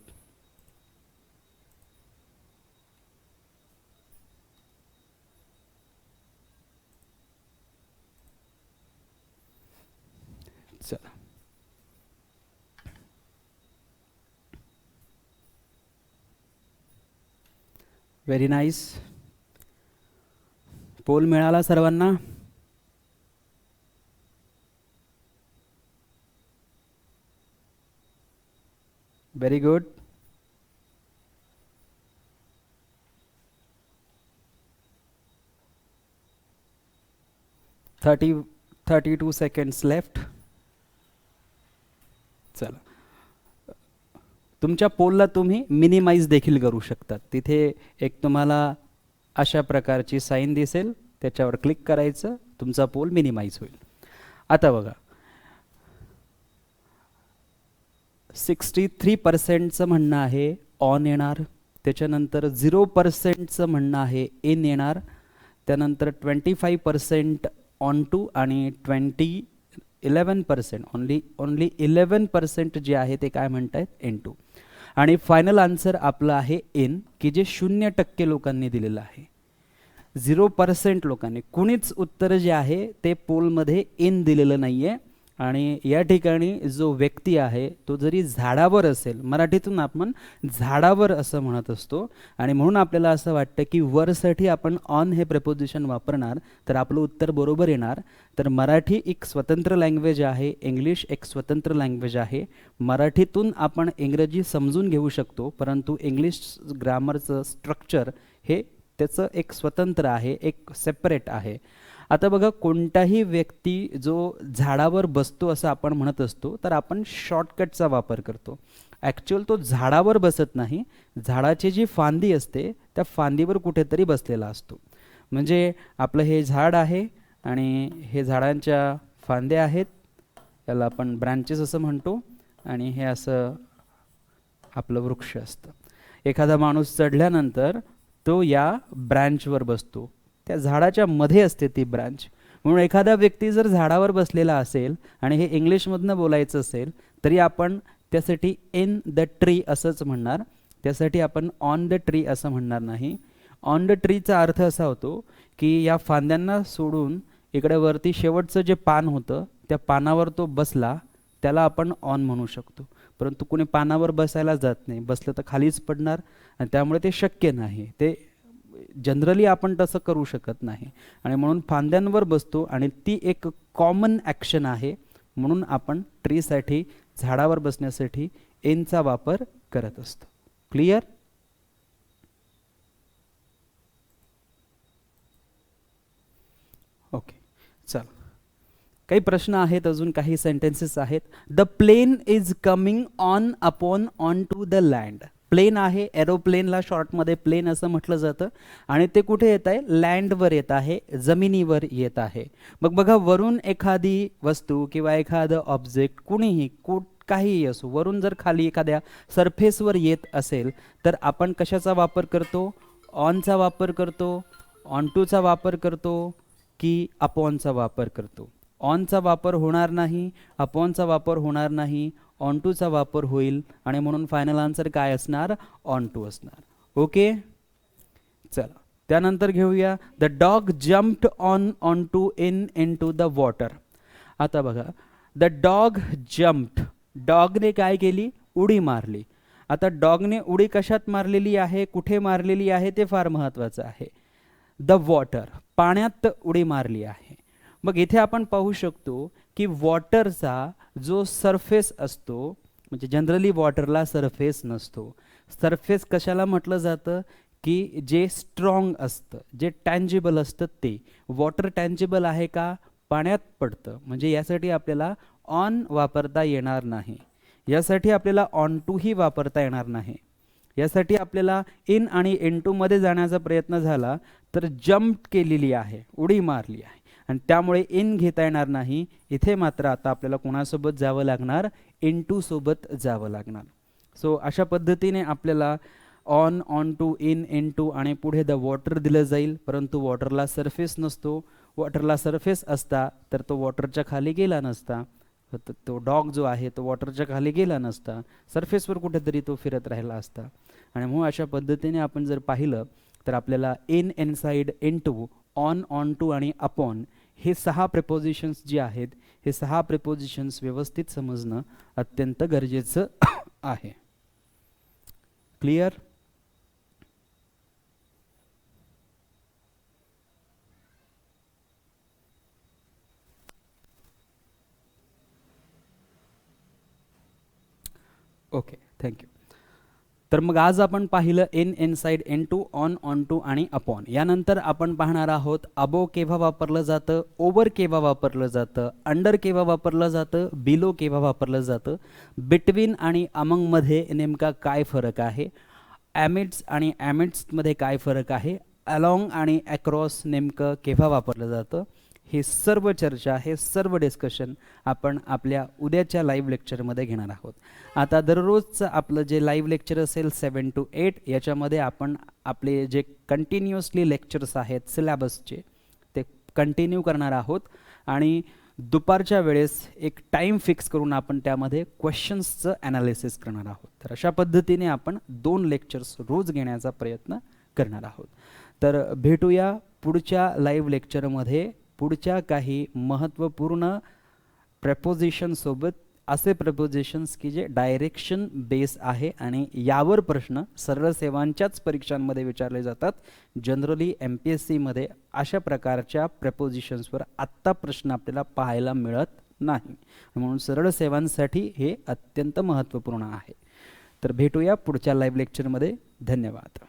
चला, व्हेरी नाईस. पोल मिळाला सर्वांना? Very good. Thirty 2 seconds left. चला, तुमच्या पोलला तुम्ही मिनिमाइज देखील करू शकतात. तिथे एक तुम्हाला अशा प्रकारची साईन दिसेल, त्याच्यावर क्लिक करायचं, तुमचा पोल मिनिमाइज होईल. आता बघा, 63%चं म्हणणं आहे ऑन येणार, त्याच्यानंतर 0%चं म्हणणं आहे इन येणार, त्यानंतर 25% ऑन टू आणि 11% ओनली 11% जे आहे ते काय म्हणतायत? In to. आणि फायनल आन्सर आपलं आहे इन, की जे 0% लोकांनी दिलेलं आहे. 0% लोकांनी, कुणीच उत्तर जे आहे ते पोलमध्ये इन दिलेलं नाही आहे. आणि या ठिकाणी जो व्यक्ती आहे तो जरी झाडावर असेल, मराठीतून आपण झाडावर असं म्हणत असतो, आणि म्हणून आपल्याला असं वाटतं की वरसाठी आपण ऑन हे प्रेपोजिशन वापरणार तर आपलं उत्तर बरोबर येणार. तर मराठी एक स्वतंत्र लँग्वेज आहे, इंग्लिश एक स्वतंत्र लँग्वेज आहे. मराठीतून आपण इंग्रजी समजून घेऊ शकतो, परंतु इंग्लिश ग्रामरचं स्ट्रक्चर हे त्याचं एक स्वतंत्र आहे, एक सेपरेट आहे. आता बघा, कोणताही व्यक्ती जो झाडावर बसतो असं आपण म्हणत असतो तर आपण शॉर्टकटचा वापर करतो. ॲक्च्युअल तो झाडावर बसत नाही, झाडाची जी फांदी असते त्या फांदीवर कुठेतरी बसलेला असतो. म्हणजे आपलं हे झाड आहे आणि हे झाडांच्या फांद्या आहेत, याला आपण ब्रँचेस असं म्हणतो, आणि हे असं आपलं वृक्ष असतं. एखादा माणूस चढल्यानंतर तो या ब्रँचवर बसतो, त्या झाडाच्या मध्ये असते ती ब्रांच. म्हणून एखादा व्यक्ती जर झाडावर बसलेला असेल आणि हे इंग्लिशमधनं बोलायचं असेल तरी आपण त्यासाठी इन द ट्री असंच म्हणणार, त्यासाठी आपण ऑन द ट्री असं म्हणणार नाही. ऑन द ट्रीचा अर्थ असा होतो की या फांद्यांना सोडून इकडे वरती शेवटचं जे पान होतं त्या पानावर तो बसला, त्याला आपण ऑन म्हणू शकतो. परंतु कोणी पानावर बसायला जात नाही, बसलं तर खालीच पडणार आणि त्यामुळे ते शक्य नाही, ते जनरली आपण तसं करू शकत नाही. आणि म्हणून फांद्यांवर बसतो आणि ती एक कॉमन ॲक्शन आहे, म्हणून आपण ट्रीसाठी, झाडावर बसण्यासाठी इनचा वापर करत असतो. क्लिअर? ओके, चल, काही प्रश्न आहेत, अजून काही सेंटेन्सेस आहेत. The plane is coming on upon on to the land. Plane आहे, एरोप्लेनला शॉर्टमध्ये प्लेन असं म्हटलं जातं, आणि ते कुठे येत आहे? लँडवर येत आहे, जमिनीवर येत आहे. मग बघा, वरून एखादी वस्तू किंवा एखादं ऑब्जेक्ट, कुणीही काहीही असो, वरून जर खाली एखाद्या सरफेसवर येत असेल तर आपण कशाचा वापर करतो? ऑनचा वापर करतो, ऑन टूचा वापर करतो की अपॉनचा वापर करतो? ऑनचा वापर होणार नाही, अपॉनचा वापर होणार नाही, ऑन टूचा वापर होईल, आणि म्हणून फायनल आन्सर काय असणार? ऑन टू असणार. ओके, चला त्यानंतर घेऊया. The dog jumped on to in to the water. आता बघा, द डॉग जम्प्ड, डॉगने काय केली? उडी मारली. आता डॉगने उडी कशात मारलेली आहे, कुठे मारलेली आहे ते फार महत्त्वाचं आहे. द वॉटर, पाण्यात उडी मारली आहे. मग इथे आपण पाहू शकतो की वॉटरचा जो सरफेस असतो, म्हणजे जनरली वॉटरला सरफेस नसतो. सरफेस कशाला म्हटलं जातं? की जे स्ट्रॉंग असतं, जे टँजिबल असतं ते. वॉटर टँजिबल आहे का? पाण्यात पडतं, म्हणजे यासाठी आपल्याला ऑन वापरता येणार नाही, यासाठी आपल्याला ऑन टूही वापरता येणार नाही. यासाठी आपल्याला इन आणि इन टूमध्ये जाण्याचा प्रयत्न झाला तर जम्प केलेली आहे, उडी मारली आहे, आणि त्यामुळे इन घेता येणार नाही. इथे मात्र आता आपल्याला कोणासोबत जावं लागणार? इन टू सोबत जावं लागणार. सो अशा पद्धतीने आपल्याला ऑन टू, इन टू, आणि पुढे द वॉटर दिलं जाईल. परंतु वॉटरला सरफेस नसतो. वॉटरला सरफेस असता तर तो वॉटरच्या खाली गेला नसता, तो डॉग जो आहे तो वॉटरच्या खाली गेला नसता, सरफेसवर कुठेतरी तो फिरत राहिला असता. आणि मग अशा पद्धतीने आपण जर पाहिलं तर आपल्याला in, inside, in to, on to आणि अपॉन हे 6 प्रिपोजिशन्स जे आहेत, हे 6 प्रिपोजिशन्स व्यवस्थित समजणं अत्यंत गरजेचं आहे. क्लिअर? Okay, thank you. तर मग आज आपण पाहिलं in, inside, in to, on to आणि अपॉन. यानंतर आपण पाहणार आहोत अबो केव्हा वापरलं जातं, ओव्हर केव्हा वापरलं जातं, अंडर केव्हा वापरलं जातं, बिलो केव्हा वापरलं जातं, बिटवीन आणि अमंगमध्ये नेमका काय फरक आहे, ॲमिड्स आणि ॲमिड्समध्ये काय फरक आहे, अलॉंग आणि अक्रॉस नेमकं केव्हा वापरलं जातं. हे सर्व चर्चा, हे सर्व डिस्कशन आपण आपल्या उद्याच्या लाईव्ह लेक्चरमध्ये घेणार आहोत. आता दररोजचं आपलं जे लाईव्ह लेक्चर असेल 7 to 8, याच्यामध्ये आपण आपले जे कंटिन्युअसली लेक्चर्स आहेत सिलेबसचे ते कंटिन्यू करणार आहोत, आणि दुपारच्या वेळेस एक टाईम फिक्स करून आपण त्यामध्ये क्वेश्चन्सचं ॲनालिसिस करणार आहोत. तर अशा पद्धतीने आपण 2 लेक्चर्स रोज घेण्याचा प्रयत्न करणार आहोत. तर भेटूया पुढच्या लाईव्ह लेक्चरमध्ये पुढच्या काही महत्त्वपूर्ण प्रपोजिशनसोबत, असे प्रपोजिशन्स की जे डायरेक्शन बेस आहे आणि यावर प्रश्न सरळ सेवांच्याच परीक्षांमध्ये विचारले जातात. जनरली MPSCमध्ये अशा प्रकारच्या प्रपोजिशन्सवर आत्ता प्रश्न आपल्याला पाहायला मिळत नाही, म्हणून सरळ सेवांसाठी हे अत्यंत महत्त्वपूर्ण आहे. तर भेटूया पुढच्या लाईव्ह लेक्चरमध्ये. धन्यवाद.